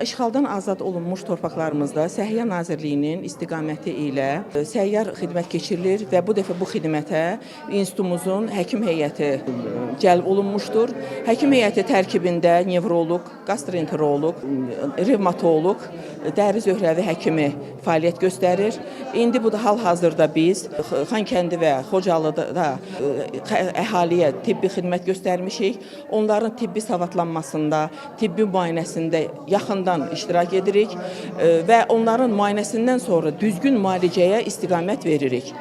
İşğaldan azad olunmuş torpaqlarımızda Səhiyyə Nazirliyinin istiqaməti ilə səyyar xidmət keçirilir və bu dəfə bu xidmətə institutumuzun həkim heyəti cəlb olunmuşdur. Həkim heyəti tərkibində nevroloq, gastroenteroloq, revmatoloq, dəri zöhrəvi həkimi fəaliyyət göstərir. İndi bu da hal-hazırda biz Xankəndi və Xocalıda əhaliyə tibbi xidmət göstərmişik. Onların tibbi savadlanmasında, tibbi müayinəsində yaxından iştirak edirik və onların müayinəsindən sonra düzgün müalicəyə istiqamət veririk.